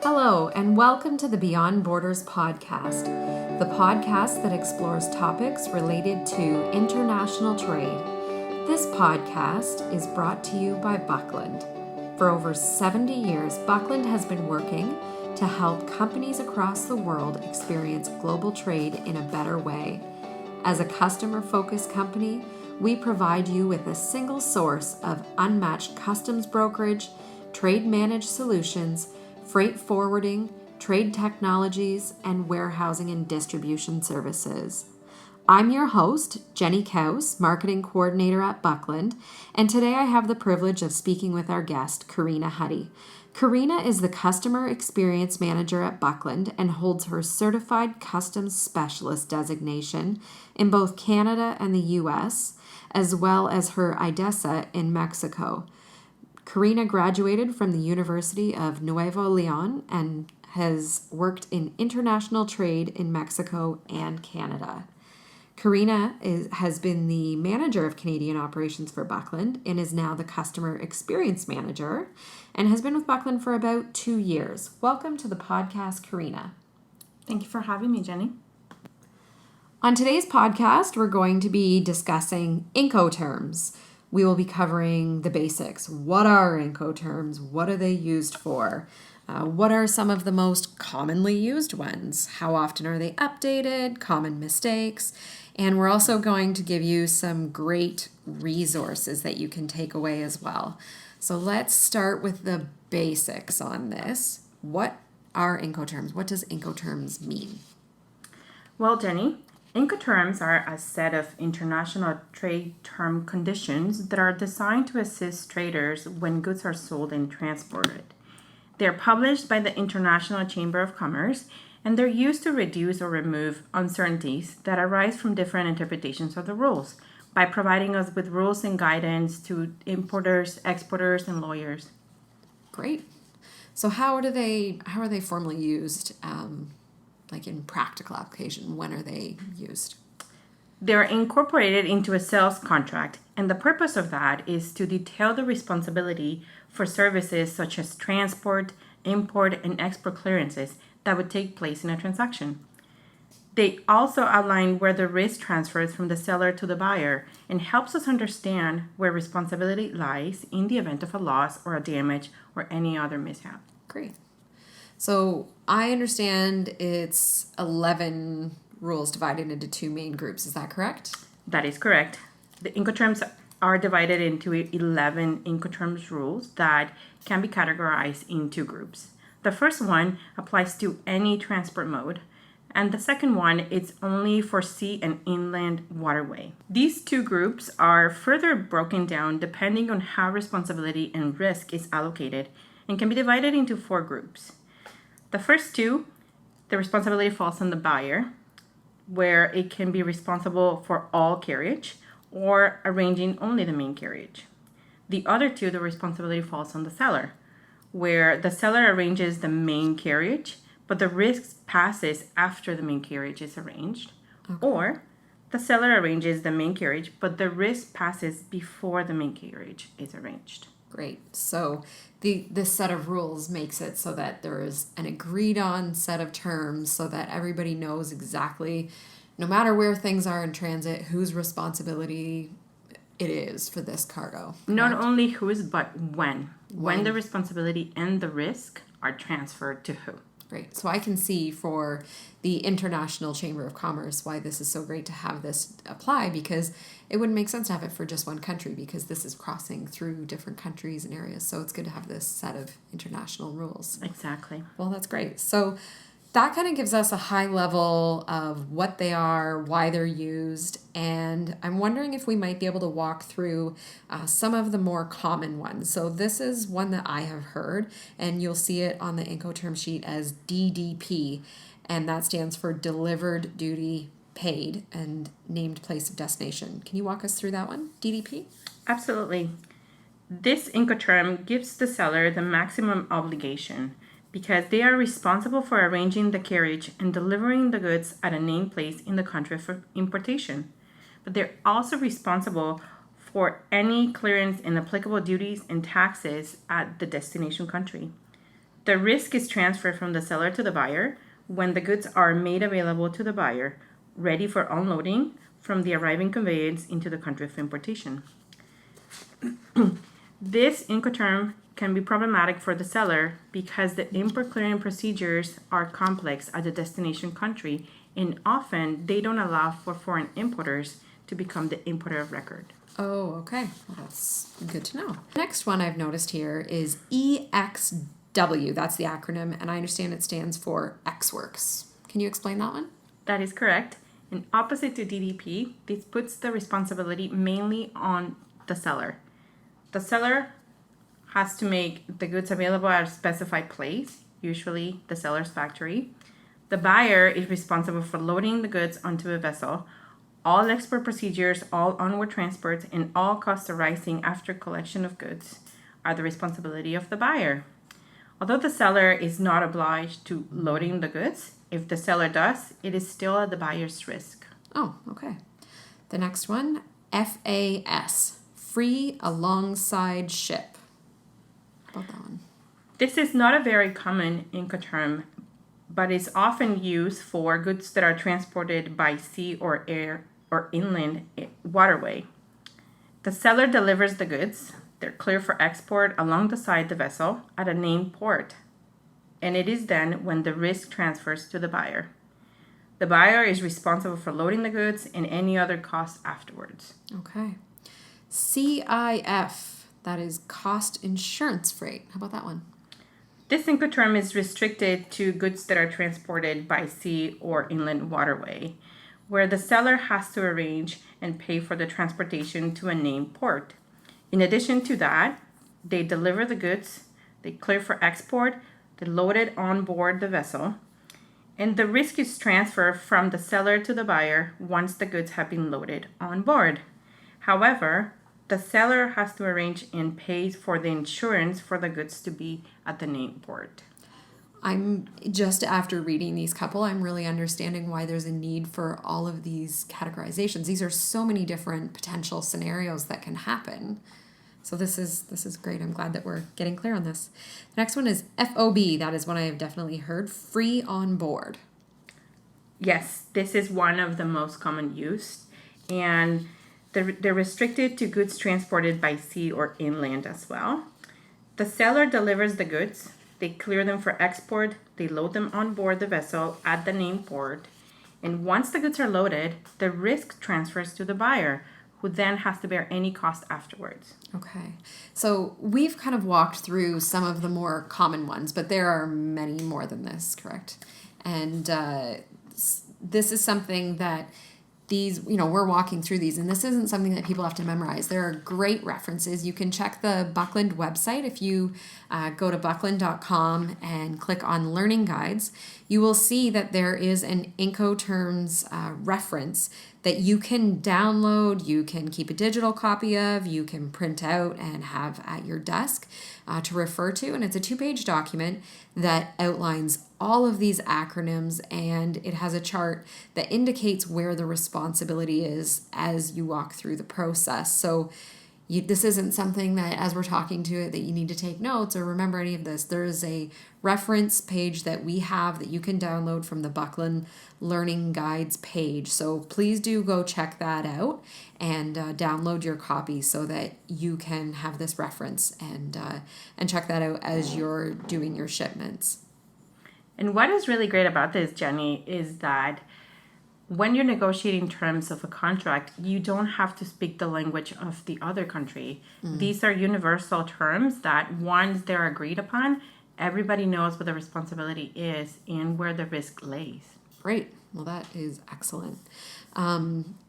Hello, and welcome to the Beyond Borders podcast, the podcast that explores topics related to international trade. This podcast is brought to you by Buckland. For over 70 years, Buckland has been working to help companies across the world experience global trade in a better way. As a customer-focused company, we provide you with a single source of unmatched customs brokerage, trade managed solutions, freight forwarding, trade technologies, and warehousing and distribution services. I'm your host, Jenny Kaus, Marketing Coordinator at Buckland, and today I have the privilege of speaking with our guest, Karina Huddy. Karina is the Customer Experience Manager at Buckland and holds her Certified Customs Specialist designation in both Canada and the U.S., as well as her IDESA in Mexico. Karina graduated from the University of Nuevo Leon and has worked in international trade in Mexico and Canada. Karina has been the manager of Canadian operations for Buckland and is now the customer experience manager and has been with Buckland for about 2 years. Welcome to the podcast, Karina. Thank you for having me, Jenny. On today's podcast, we're going to be discussing Incoterms. We will be covering the basics. What are Incoterms? What are they used for? What are some of the most commonly used ones? How often are they updated? Common mistakes? And we're also going to give you some great resources that you can take away as well. So let's start with the basics on this. What are Incoterms? What does Incoterms mean? Well, Jenny, Incoterms are a set of international trade term conditions that are designed to assist traders when goods are sold and transported. They're published by the International Chamber of Commerce, and they're used to reduce or remove uncertainties that arise from different interpretations of the rules by providing us with rules and guidance to importers, exporters, and lawyers. Great. So how are they formally used? Like in practical application, when are they used? They're incorporated into a sales contract, and the purpose of that is to detail the responsibility for services such as transport, import, and export clearances that would take place in a transaction. They also outline where the risk transfers from the seller to the buyer and helps us understand where responsibility lies in the event of a loss or a damage or any other mishap. Great. So I understand it's 11 rules divided into two main groups. Is that correct? That is correct. The Incoterms are divided into 11 Incoterms rules that can be categorized in two groups. The first one applies to any transport mode, and the second one is only for sea and inland waterway. These two groups are further broken down depending on how responsibility and risk is allocated and can be divided into 4 groups. The first two, the responsibility falls on the buyer, where it can be responsible for all carriage or arranging only the main carriage. The other two, the responsibility falls on the seller, where the seller arranges the main carriage, but the risk passes after the main carriage is arranged. Okay. Or the seller arranges the main carriage, but the risk passes before the main carriage is arranged. Great. So this set of rules makes it so that there is an agreed on set of terms so that everybody knows exactly, no matter where things are in transit, whose responsibility it is for this cargo. Correct? Not only whose, but when. When the responsibility and the risk are transferred to who. Great. So I can see for the International Chamber of Commerce why this is so great to have this apply, because it wouldn't make sense to have it for just one country because this is crossing through different countries and areas. So it's good to have this set of international rules. Exactly. Well, that's great. So that kind of gives us a high level of what they are, why they're used, and I'm wondering if we might be able to walk through some of the more common ones. So this is one that I have heard, and you'll see it on the Incoterm sheet as DDP, and that stands for Delivered Duty Paid and Named Place of Destination. Can you walk us through that one, DDP? Absolutely. This Incoterm gives the seller the maximum obligation because they are responsible for arranging the carriage and delivering the goods at a named place in the country for importation. But they're also responsible for any clearance and applicable duties and taxes at the destination country. The risk is transferred from the seller to the buyer when the goods are made available to the buyer, ready for unloading from the arriving conveyance into the country of importation. This Incoterm can be problematic for the seller because the import clearing procedures are complex at the destination country, and often they don't allow for foreign importers to become the importer of record. Oh, okay. Well, that's good to know. Next one I've noticed here is EXW. That's the acronym, and I understand it stands for X-Works. Can you explain that one? That is correct. And opposite to DDP, this puts the responsibility mainly on the seller. The seller has to make the goods available at a specified place, usually the seller's factory. The buyer is responsible for loading the goods onto a vessel. All export procedures, all onward transports, and all costs arising after collection of goods are the responsibility of the buyer. Although the seller is not obliged to loading the goods, if the seller does, it is still at the buyer's risk. Oh, okay. The next one, FAS, free alongside ship. How about that one? This is not a very common Incoterm, but is often used for goods that are transported by sea or air or inland waterway. The seller delivers the goods. They're clear for export along the side of the vessel at a named port, and it is then when the risk transfers to the buyer. The buyer is responsible for loading the goods and any other costs afterwards. Okay. CIF, that is cost insurance freight. How about that one? This Incoterm is restricted to goods that are transported by sea or inland waterway, where the seller has to arrange and pay for the transportation to a named port. In addition to that, they deliver the goods, they clear for export, they load it on board the vessel, and the risk is transferred from the seller to the buyer once the goods have been loaded on board. However, the seller has to arrange and pay for the insurance for the goods to be at the named port. I'm just after reading these couple, I'm really understanding why there's a need for all of these categorizations. These are so many different potential scenarios that can happen. So this is great. I'm glad that we're getting clear on this. The next one is FOB. That is one I have definitely heard. Free on board. Yes, this is one of the most common used, and they're restricted to goods transported by sea or inland as well. The seller delivers the goods. They clear them for export. They load them on board the vessel at the named port. And once the goods are loaded, the risk transfers to the buyer, who then has to bear any cost afterwards. Okay. So we've kind of walked through some of the more common ones, but there are many more than this, correct? And this is something that these, we're walking through these, and this isn't something that people have to memorize. There are great references. You can check the Buckland website. If you go to buckland.com and click on Learning Guides, you will see that there is an Incoterms reference that you can download, you can keep a digital copy of, you can print out and have at your desk to refer to. And it's a 2-page document that outlines all of these acronyms, and it has a chart that indicates where the responsibility is as you walk through the process. So this isn't something that, as we're talking to it, that you need to take notes or remember any of this. There is a reference page that we have that you can download from the Buckland Learning Guides page. So please do go check that out and download your copy so that you can have this reference and check that out as you're doing your shipments. And what is really great about this, Jenny, is that when you're negotiating terms of a contract, you don't have to speak the language of the other country. These are universal terms that once they're agreed upon, everybody knows what the responsibility is and where the risk lays. Great. Well, that is excellent.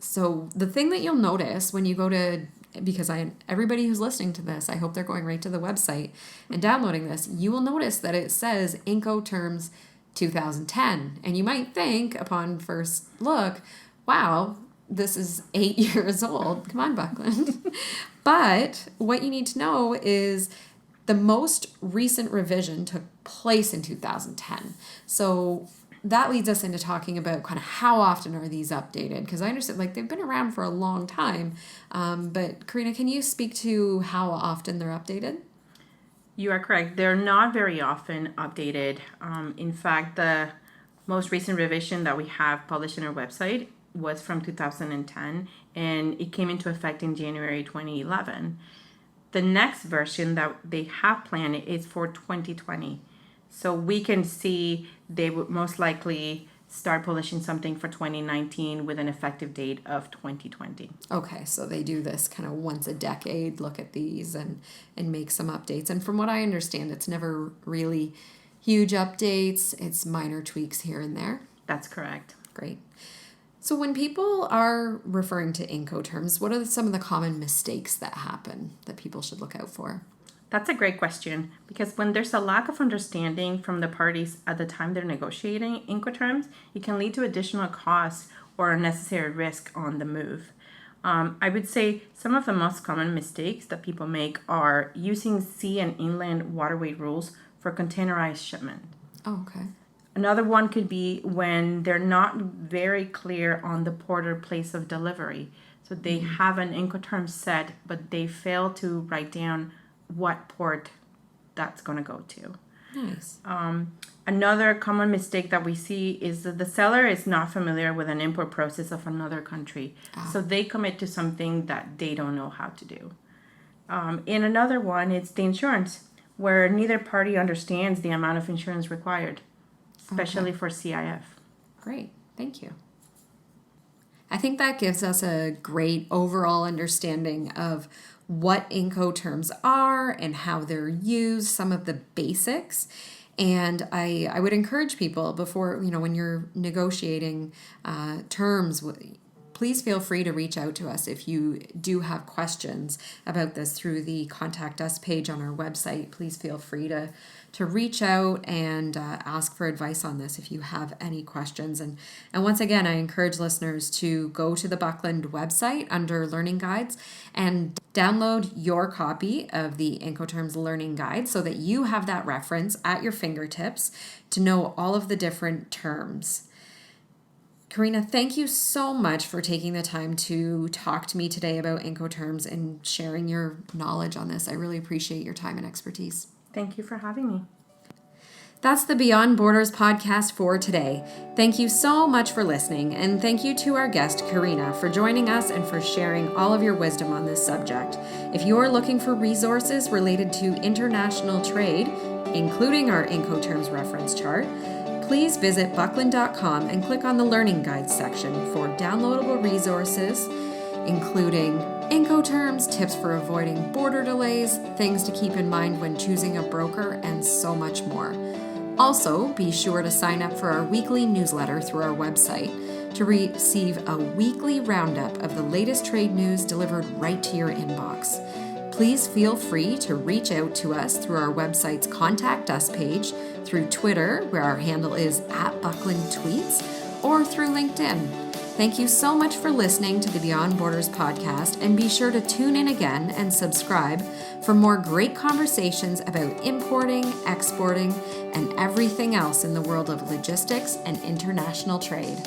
So the thing that you'll notice when you go to, because everybody who's listening to this, I hope they're going right to the website and downloading this, you will notice that it says Incoterms 2010. And you might think upon first look, wow, this is 8 years old. Come on, Buckland. But what you need to know is the most recent revision took place in 2010. So that leads us into talking about kind of how often are these updated? Because I understand they've been around for a long time. But Karina, can you speak to how often they're updated? You are correct. They're not very often updated. In fact, the most recent revision that we have published on our website was from 2010, and it came into effect in January 2011. The next version that they have planned is for 2020. So we can see they would most likely start publishing something for 2019 with an effective date of 2020. Okay, so they do this kind of once a decade, look at these and make some updates. And from what I understand, it's never really huge updates. It's minor tweaks here and there. That's correct. Great. So when people are referring to Incoterms, what are some of the common mistakes that happen that people should look out for? That's a great question, because when there's a lack of understanding from the parties at the time they're negotiating Incoterms, it can lead to additional costs or unnecessary risk on the move. I would say some of the most common mistakes that people make are using sea and inland waterway rules for containerized shipment. Oh, okay. Another one could be when they're not very clear on the port or place of delivery. So they have an Incoterm set, but they fail to write down what port that's going to go to. Nice. Another common mistake that we see is that the seller is not familiar with an import process of another country. So they commit to something that they don't know how to do. In another one, it's the insurance, where neither party understands the amount of insurance required, especially for CIF. Great. Thank you. I think that gives us a great overall understanding of what Incoterms are and how they're used, some of the basics. And I would encourage people before, when you're negotiating terms, please feel free to reach out to us if you do have questions about this through the Contact Us page on our website. Please feel free to reach out and ask for advice on this if you have any questions. And once again, I encourage listeners to go to the Buckland website under Learning Guides and download your copy of the Incoterms Learning Guide so that you have that reference at your fingertips to know all of the different terms. Karina, thank you so much for taking the time to talk to me today about Incoterms and sharing your knowledge on this. I really appreciate your time and expertise. Thank you for having me. That's the Beyond Borders podcast for today. Thank you so much for listening, and thank you to our guest, Karina, for joining us and for sharing all of your wisdom on this subject. If you are looking for resources related to international trade, including our Incoterms reference chart, please visit buckland.com and click on the Learning Guides section for downloadable resources, including Incoterms, tips for avoiding border delays, things to keep in mind when choosing a broker, and so much more. Also, be sure to sign up for our weekly newsletter through our website to receive a weekly roundup of the latest trade news delivered right to your inbox. Please feel free to reach out to us through our website's Contact Us page, through Twitter, where our handle is @BucklandTweets, or through LinkedIn. Thank you so much for listening to the Beyond Borders podcast, and be sure to tune in again and subscribe for more great conversations about importing, exporting, and everything else in the world of logistics and international trade.